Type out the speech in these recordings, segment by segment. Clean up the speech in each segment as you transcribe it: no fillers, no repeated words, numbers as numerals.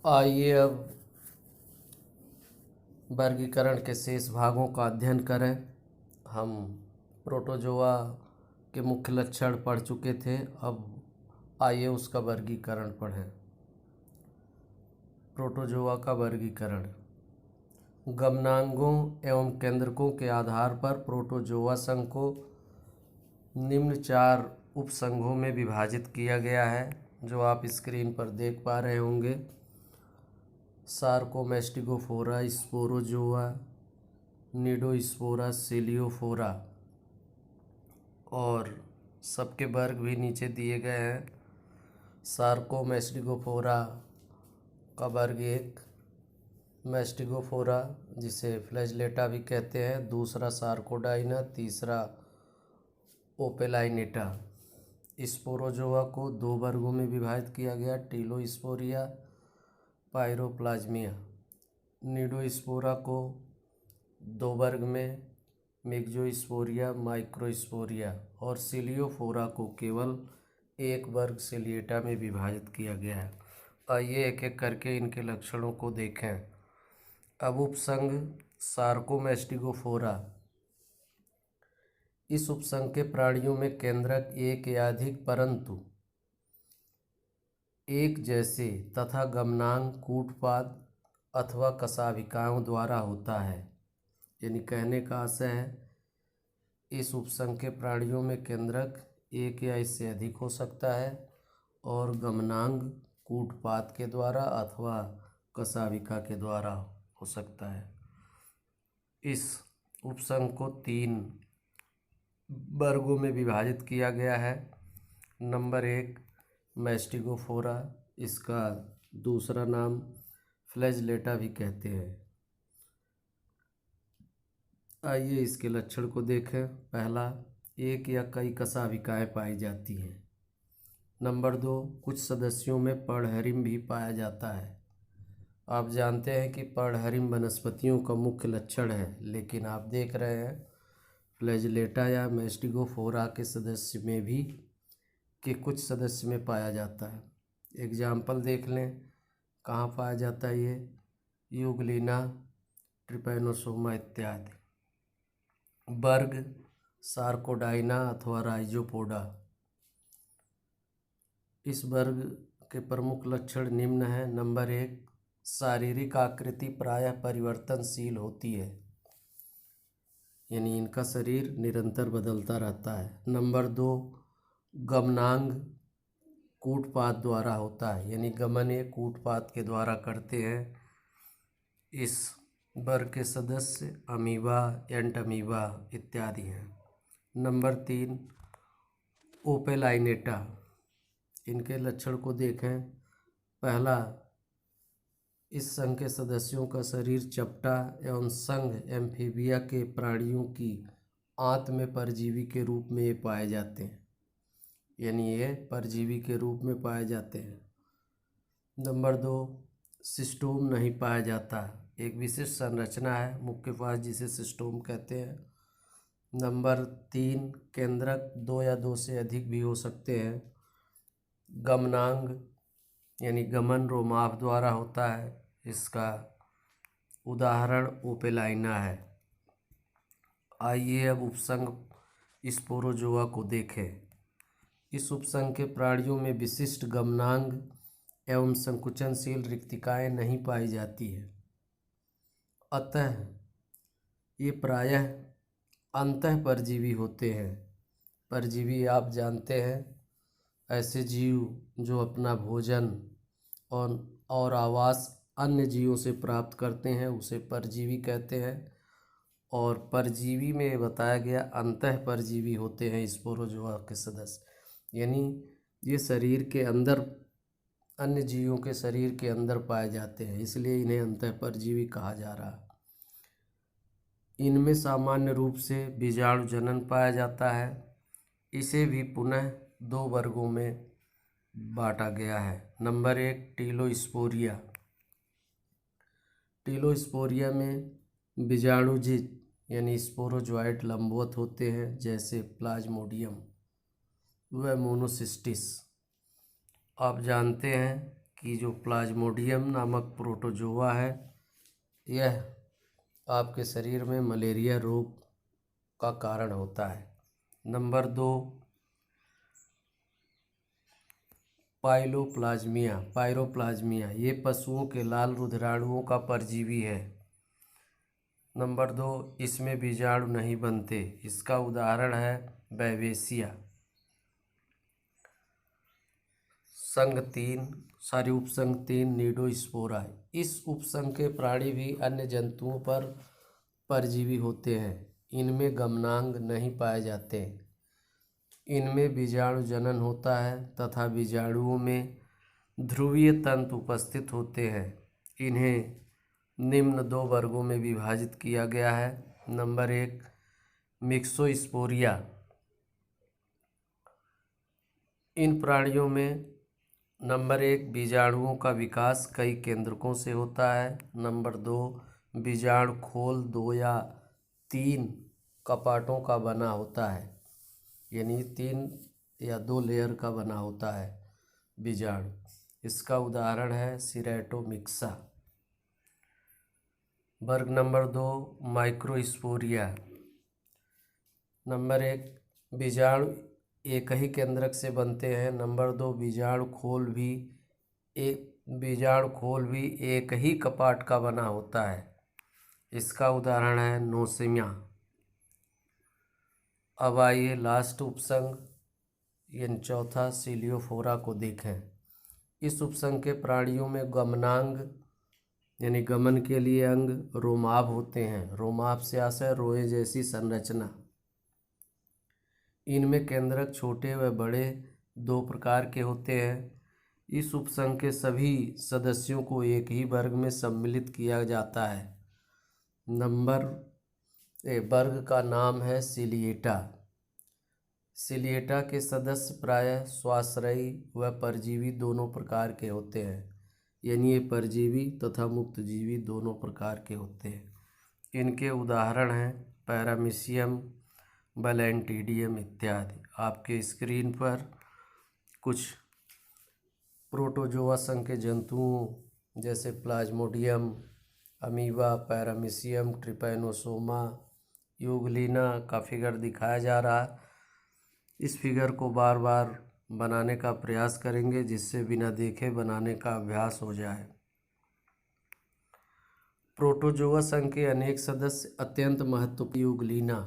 आइए अब वर्गीकरण के शेष भागों का अध्ययन करें। हम प्रोटोजोआ के मुख्य लक्षण पढ़ चुके थे, अब आइए उसका वर्गीकरण पढ़ें। प्रोटोजोआ का वर्गीकरण। गमनांगों एवं केंद्रकों के आधार पर प्रोटोजोआ संघ को निम्न 4 उपसंघों में विभाजित किया गया है, जो आप स्क्रीन पर देख पा रहे होंगे। सार्कोमेस्टिगोफोरा, स्पोरोजोआ, निडोस्पोरा, सिलियोफोरा, और सबके वर्ग भी नीचे दिए गए हैं। सार्कोमेस्टिगोफोरा का वर्ग 1, मेस्टिगोफोरा जिसे फ्लैजेलेटा भी कहते हैं, दूसरा सार्कोडाइना, तीसरा ओपेलाइनेटा। स्पोरोजोआ को 2 वर्गों में विभाजित किया गया, टीलोस्पोरिया, पायरोप्लाज्मिया। निडोस्पोरा को 2 वर्ग में, मेग्जोस्पोरिया, माइक्रोस्पोरिया, और सिलियोफोरा को केवल 1 वर्ग सिलिएटा में विभाजित किया गया है। आइए एक एक करके इनके लक्षणों को देखें। अब उपसंघ सार्कोमेस्टिगोफोरा। इस उपसंघ के प्राणियों में केंद्रक एक या अधिक परंतु एक जैसे तथा गमनांग कूटपाद अथवा कशाभिकाओं द्वारा होता है। यानी कहने का आशय है, इस उपसंघ के प्राणियों में केंद्रक एक या इससे अधिक हो सकता है और गमनांग कूटपाद के द्वारा अथवा कशाभिका के द्वारा हो सकता है। इस उपसंघ को 3 वर्गों में विभाजित किया गया है। नंबर 1 मेस्टिगोफोरा, इसका दूसरा नाम फ्लैजेलेटा भी कहते हैं। आइए इसके लक्षण को देखें। पहला, एक या कई कशाभिकाएँ पाई जाती हैं। नंबर 2, कुछ सदस्यों में पर्णहरिम भी पाया जाता है। आप जानते हैं कि पर्णहरिम वनस्पतियों का मुख्य लक्षण है, लेकिन आप देख रहे हैं फ्लैजेलेटा या मेस्टिगोफोरा के सदस्य में भी कि कुछ सदस्य में पाया जाता है। एग्जाम्पल देख लें, कहाँ पाया जाता है ये, यूग्लिना, ट्रिपैनोसोमा इत्यादि। वर्ग सार्कोडाइना अथवा राइजोपोडा। इस वर्ग के प्रमुख लक्षण निम्न हैं। नंबर 1, शारीरिक आकृति प्रायः परिवर्तनशील होती है, यानी इनका शरीर निरंतर बदलता रहता है। नंबर 2, गमनांग कूटपाद द्वारा होता है, यानी गमन ये कूटपाद के द्वारा करते हैं। इस वर्ग के सदस्य अमीबा, एंटअमीबा इत्यादि हैं। नंबर 3, ओपेलाइनेटा। इनके लक्षण को देखें। पहला, इस संघ के सदस्यों का शरीर चपटा एवं संघ एम्फीबिया के प्राणियों की आंत में परजीवी के रूप में ये पाए जाते हैं, यानी ये परजीवी के रूप में पाए जाते हैं। नंबर 2, सिस्टोम नहीं पाया जाता, एक विशिष्ट संरचना है मुख्य पास जिसे सिस्टोम कहते हैं। नंबर 3, केंद्रक 2 या 2 से अधिक भी हो सकते हैं। गमनांग यानी गमन रोमाभ द्वारा होता है, इसका उदाहरण ओपेलाइना है। आइए अब उपसंघ स्पोरोजोआ को देखें। इस उपसंघ के प्राणियों में विशिष्ट गमनांग एवं संकुचनशील रिक्तिकाएं नहीं पाई जाती है, अतः ये प्रायः अंतः परजीवी होते हैं। परजीवी आप जानते हैं, ऐसे जीव जो अपना भोजन और आवास अन्य जीवों से प्राप्त करते हैं उसे परजीवी कहते हैं। और परजीवी में बताया गया अंतः परजीवी होते हैं स्पोरोजोआ के सदस्य, यानी ये शरीर के अंदर अन्य जीवों के शरीर के अंदर पाए जाते हैं, इसलिए इन्हें अंतः परजीवी कहा जा रहा है। इनमें सामान्य रूप से बीजाणु जनन पाया जाता है। इसे भी पुनः 2 वर्गों में बांटा गया है। नंबर 1, टीलोस्पोरिया। टीलोस्पोरिया में बीजाणुजित यानी स्पोरोजोइट लंबवत होते हैं, जैसे प्लाज्मोडियम व मोनोसिस्टिस। आप जानते हैं कि जो प्लाज्मोडियम नामक प्रोटोजोआ है यह आपके शरीर में मलेरिया रोग का कारण होता है। नंबर 2, पायरोप्लाज्मिया ये पशुओं के लाल रुधिराणुओं का परजीवी है। नंबर 2, इसमें बीजाणु नहीं बनते, इसका उदाहरण है बैवेसिया। उपसंघ 3 निडोस्पोरा। इस उपसंघ के प्राणी भी अन्य जंतुओं पर परजीवी होते हैं। इनमें गमनांग नहीं पाए जाते। इनमें बीजाणु जनन होता है तथा बीजाणुओं में ध्रुवीय तंतु उपस्थित होते हैं। इन्हें निम्न 2 वर्गों में विभाजित किया गया है। नंबर 1, मिक्सोस्पोरिया। इन प्राणियों में नंबर 1, बीजाणुओं का विकास कई केंद्रकों से होता है। नंबर 2, बीजाणु खोल 2 या 3 कपाटों का बना होता है, यानी 3 या 2 लेयर का बना होता है बीजाणु। इसका उदाहरण है सिरेटोमिक्सा। वर्ग नंबर 2, माइक्रोस्पोरिया। नंबर 1, बीजाणु एक ही केंद्रक से बनते हैं। नंबर 2, बीजाणु खोल भी एक ही कपाट का बना होता है। इसका उदाहरण है नोसेमिया। अब आइए लास्ट उपसंघ यानी चौथा सीलियोफोरा को देखें। इस उपसंघ के प्राणियों में गमनांग यानी गमन के लिए अंग रोमाभ होते हैं। रोमाभ से आशय रोए जैसी संरचना। इनमें केंद्रक छोटे व बड़े 2 प्रकार के होते हैं। इस उपसंघ के सभी सदस्यों को एक ही वर्ग में सम्मिलित किया जाता है। वर्ग का नाम है सिलिएटा। सिलिएटा के सदस्य प्रायः स्वाश्रयी व परजीवी दोनों प्रकार के होते हैं, यानी ये परजीवी तथा मुक्तजीवी दोनों प्रकार के होते हैं। इनके उदाहरण हैं पैरामीशियम, बैलेंटिडियम इत्यादि। आपके स्क्रीन पर कुछ प्रोटोजोआ संघ के जंतुओं जैसे Plasmodium, amoeba, paramecium, Trypanosoma, Euglena का फिगर दिखाया जा रहा है। इस फिगर को बार बार बनाने का प्रयास करेंगे जिससे बिना देखे बनाने का अभ्यास हो जाए। प्रोटोजोआ संघ के अनेक सदस्य अत्यंत महत्वपूर्ण यूग्लिना,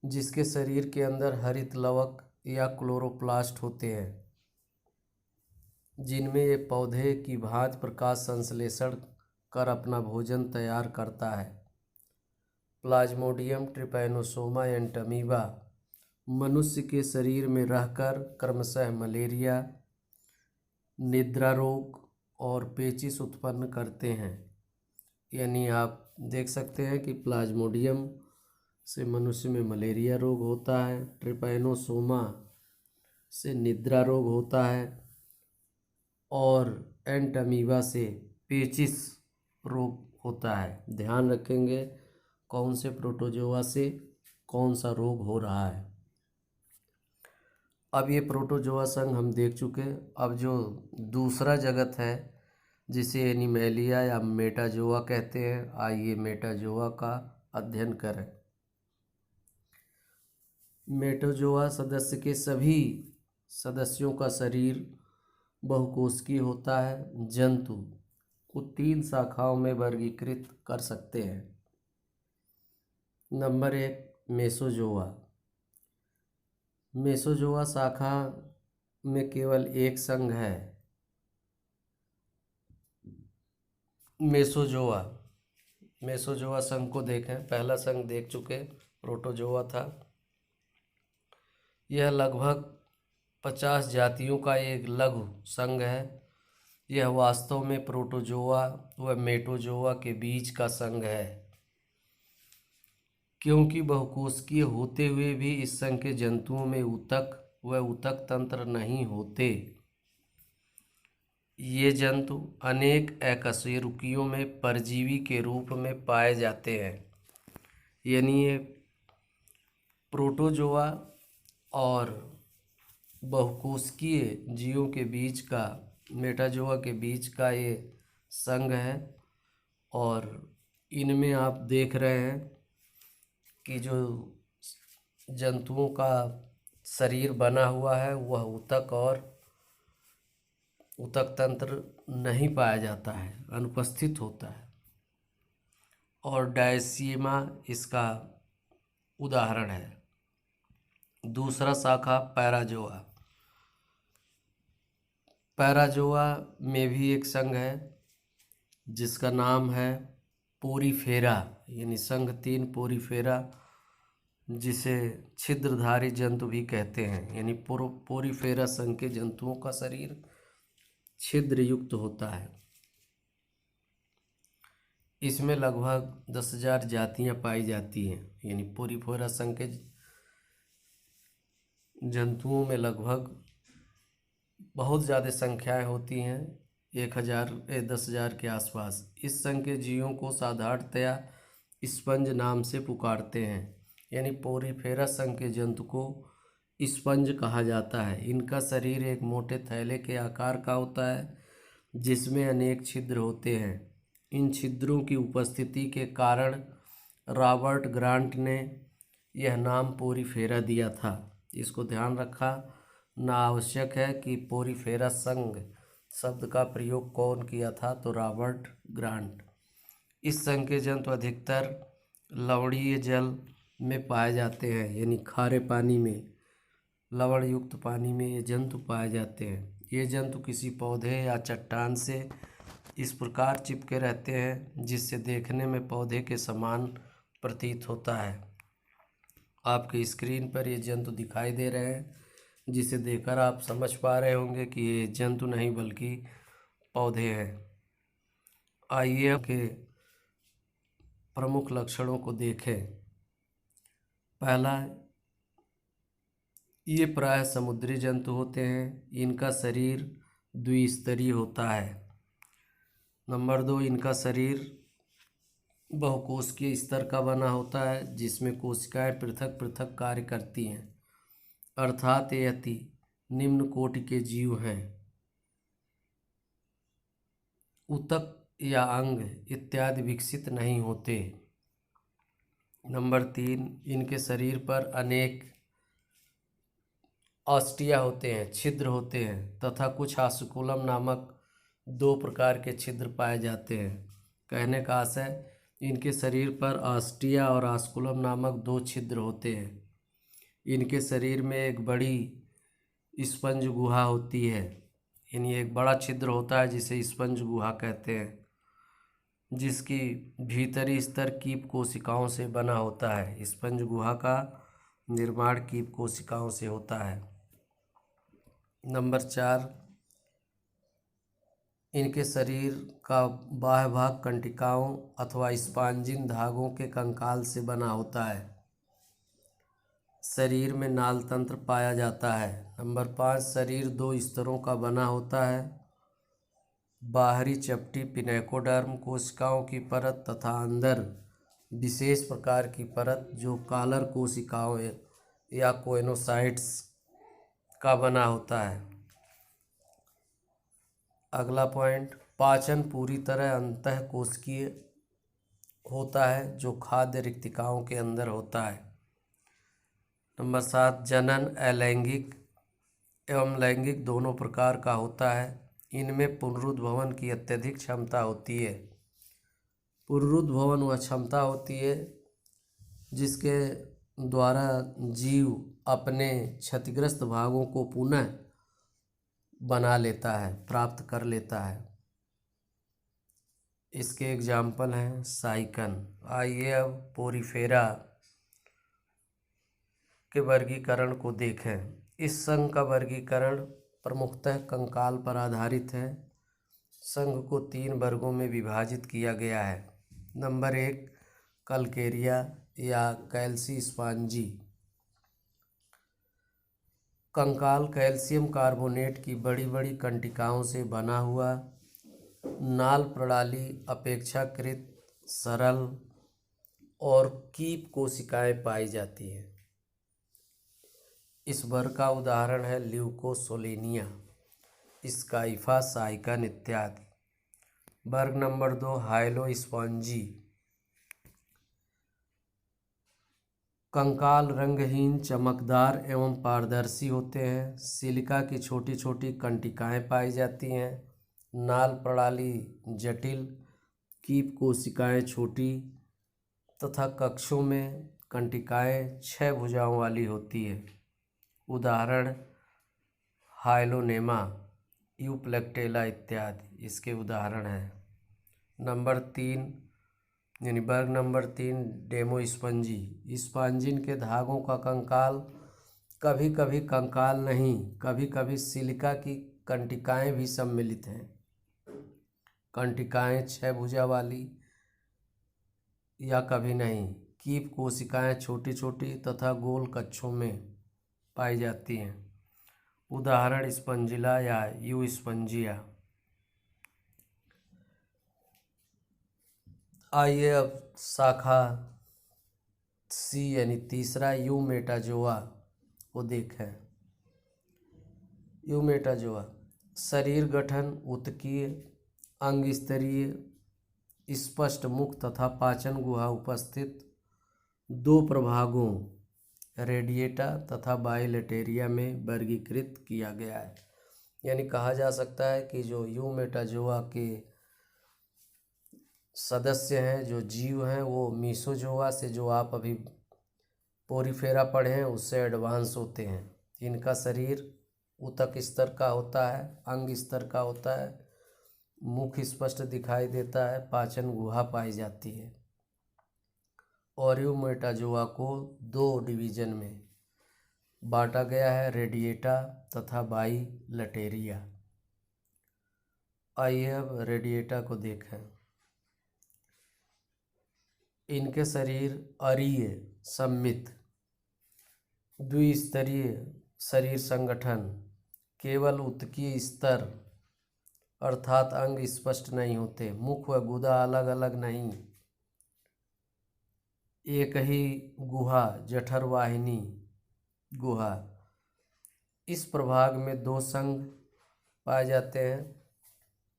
जिसके शरीर के अंदर हरित लवक या क्लोरोप्लास्ट होते हैं, जिनमें ये पौधे की भांति प्रकाश संश्लेषण कर अपना भोजन तैयार करता है। प्लाज्मोडियम, ट्रिपैनोसोमा एंड अमीबा मनुष्य के शरीर में रहकर क्रमशः मलेरिया, निद्रा रोग और पेचिश उत्पन्न करते हैं। यानी आप देख सकते हैं कि प्लाज्मोडियम से मनुष्य में मलेरिया रोग होता है, ट्रिपैनोसोमा से निद्रा रोग होता है और एंटमीबा से पेचिश रोग होता है। ध्यान रखेंगे कौन से प्रोटोजोआ से कौन सा रोग हो रहा है। अब ये प्रोटोजोआ संघ हम देख चुके। अब जो दूसरा जगत है जिसे एनिमेलिया या मेटाजोआ कहते हैं, आइए मेटाजोआ का अध्ययन करें। मेटाजोआ सदस्य के सभी सदस्यों का शरीर बहुकोशिकीय होता है। जंतु को 3 शाखाओं में वर्गीकृत कर सकते हैं। नंबर 1, मेसोजोआ। मेसोजोआ शाखा में केवल एक संघ है। मेसोजोआ संघ को देखें। पहला संघ देख चुके, प्रोटोजोआ था। यह लगभग 50 जातियों का एक लघु संघ है। यह वास्तव में प्रोटोजोआ व मेटोजोआ के बीच का संघ है, क्योंकि बहुकोशिकीय होते हुए भी इस संघ के जंतुओं में ऊतक व ऊतक तंत्र नहीं होते। ये जंतु अनेक अकशेरुकियों में परजीवी के रूप में पाए जाते हैं। यानी ये प्रोटोजोआ और बहुकोशिकीय जीवों के बीच का मेटाजोआ के बीच का ये संघ है और इनमें आप देख रहे हैं कि जो जंतुओं का शरीर बना हुआ है वह ऊतक और ऊतक तंत्र नहीं पाया जाता है, अनुपस्थित होता है। और डायसीमा इसका उदाहरण है। दूसरा शाखा पैराजोआ। पैराजोआ में भी एक संघ है जिसका नाम है पोरीफेरा, यानी संघ 3 पोरीफेरा, जिसे छिद्रधारी जंतु भी कहते हैं। यानी पोरीफेरा संघ के जंतुओं का शरीर छिद्र युक्त होता है। इसमें लगभग 10,000 जातियां पाई जाती हैं। यानी पोरीफेरा संघ के जंतुओं में लगभग बहुत ज़्यादा संख्याएं होती हैं, 10,000 के आसपास। इस संघ के जीवों को साधारणतया स्पंज नाम से पुकारते हैं। यानी पोरीफेरा संघ के जंतु को स्पंज कहा जाता है। इनका शरीर एक मोटे थैले के आकार का होता है जिसमें अनेक छिद्र होते हैं। इन छिद्रों की उपस्थिति के कारण रॉबर्ट ग्रांट ने यह नाम पोरीफेरा दिया था। इसको ध्यान रखा ना आवश्यक है कि पोरीफेरा संघ शब्द का प्रयोग कौन किया था, तो रॉबर्ट ग्रांट। इस संघ के जंतु अधिकतर लवणीय जल में पाए जाते हैं, यानी खारे पानी में, लवण युक्त पानी में ये जंतु पाए जाते हैं। ये जंतु किसी पौधे या चट्टान से इस प्रकार चिपके रहते हैं जिससे देखने में पौधे के समान प्रतीत होता है। आपकी स्क्रीन पर ये जंतु दिखाई दे रहे हैं, जिसे देखकर आप समझ पा रहे होंगे कि ये जंतु नहीं बल्कि पौधे हैं। आइए के प्रमुख लक्षणों को देखें। पहला, ये प्रायः समुद्री जंतु होते हैं। इनका शरीर द्विस्तरीय होता है। नंबर 2, इनका शरीर बहुकोशिकीय स्तर का बना होता है जिसमें कोशिकाएं पृथक पृथक कार्य करती हैं, अर्थात ये अति निम्न कोटि के जीव हैं। ऊतक या अंग इत्यादि विकसित नहीं होते। नंबर 3, इनके शरीर पर अनेक ऑस्टिया होते हैं, छिद्र होते हैं, तथा कुछ आस्कुलम नामक 2 प्रकार के छिद्र पाए जाते हैं। कहने का आशय, इनके शरीर पर ऑस्टिया और आस्कुलम नामक 2 छिद्र होते हैं। इनके शरीर में एक बड़ी स्पंज गुहा होती है, यानी एक बड़ा छिद्र होता है जिसे स्पंज गुहा कहते हैं, जिसकी भीतरी स्तर कीप कोशिकाओं से बना होता है। स्पंज गुहा का निर्माण कीप कोशिकाओं से होता है। नंबर 4, इनके शरीर का बाह्य भाग कंटिकाओं अथवा स्पॉन्जिन धागों के कंकाल से बना होता है। शरीर में नाल तंत्र पाया जाता है। नंबर 5, शरीर 2 स्तरों का बना होता है। बाहरी चपटी पिनेकोडर्म कोशिकाओं की परत तथा अंदर विशेष प्रकार की परत जो कॉलर कोशिकाओं या कोइनोसाइट्स का बना होता है। अगला पॉइंट, पाचन पूरी तरह अंतःकोशिकीय होता है जो खाद्य रिक्तिकाओं के अंदर होता है। नंबर 7, जनन अलैंगिक एवं लैंगिक दोनों प्रकार का होता है। इनमें पुनरुद्भवन की अत्यधिक क्षमता होती है। पुनरुद्भवन वह क्षमता होती है जिसके द्वारा जीव अपने क्षतिग्रस्त भागों को पुनः बना लेता है, प्राप्त कर लेता है। इसके एग्जाम्पल हैं साइकन। आइए अब पोरीफेरा के वर्गीकरण को देखें। इस संघ का वर्गीकरण प्रमुखतः कंकाल पर आधारित है। संघ को 3 वर्गों में विभाजित किया गया है। नंबर 1, कलकेरिया या कैल्सी स्पॉन्जी। कंकाल कैल्शियम कार्बोनेट की बड़ी बड़ी कंटिकाओं से बना हुआ, नाल प्रणाली अपेक्षाकृत सरल और कीप कोशिकाएं पाई जाती हैं। इस वर्ग का उदाहरण है ल्यूकोसोलेनिया। स्काइफा, साइकन इत्यादि। वर्ग नंबर 2 हाइलोस्पॉन्जी। कंकाल रंगहीन, चमकदार एवं पारदर्शी होते हैं। सिलिका की छोटी छोटी कंटिकाएं पाई जाती हैं। नाल प्रणाली जटिल, कीप कोशिकाएं छोटी तथा कक्षों में कंटिकाएं 6 भुजाओं वाली होती है। उदाहरण हाइलोनेमा, यूप्लेक्टेला इत्यादि इसके उदाहरण हैं। नंबर 3 यानी वर्ग नंबर 3 डेमोस्पंजी। स्पंजिन के धागों का कंकाल कभी कभी कंकाल नहीं, कभी कभी सिलिका की कंटिकाएं भी सम्मिलित हैं। कंटिकाएं 6 भुजा वाली या कभी नहीं। कीप कोशिकाएं छोटी छोटी तथा गोल कक्षों में पाई जाती हैं। उदाहरण स्पंजिला या यूस्पंजिया। आइए अब शाखा सी यानी तीसरा यूमेटाजोआ को देखें। यूमेटाजोआ शरीर गठन उत्कीय, अंग स्तरीय, स्पष्ट मुख तथा पाचन गुहा उपस्थित, 2 प्रभागों रेडिएटा तथा बाइलेटेरिया में वर्गीकृत किया गया है। यानी कहा जा सकता है कि जो यूमेटाजोआ के सदस्य हैं, जो जीव हैं, वो मीसोजोआ से, जो आप अभी पोरीफेरा पढ़े हैं, उससे एडवांस होते हैं। इनका शरीर ऊतक स्तर का होता है, अंग स्तर का होता है, मुख स्पष्ट दिखाई देता है, पाचन गुहा पाई जाती है। और यूमेटाजोआ को 2 डिवीजन में बांटा गया है, रेडिएटा तथा बाइलेटेरिया। आइए अब रेडिएटा को देखें। इनके शरीर अरीय, सममित, द्विस्तरीय शरीर संगठन, केवल उत्कीय स्तर अर्थात अंग स्पष्ट नहीं होते, मुख व गुदा अलग अलग नहीं, एक ही गुहा जठरवाहिनी गुहा। इस प्रभाग में 2 संघ पाए जाते हैं।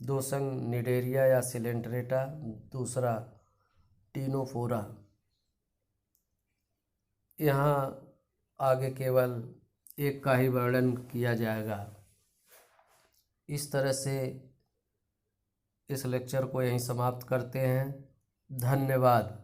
2 संघ निडेरिया या सिलेंट्रेटा, दूसरा टीनोफोरा। यहाँ आगे केवल एक का ही वर्णन किया जाएगा। इस तरह से इस लेक्चर को यहीं समाप्त करते हैं। धन्यवाद।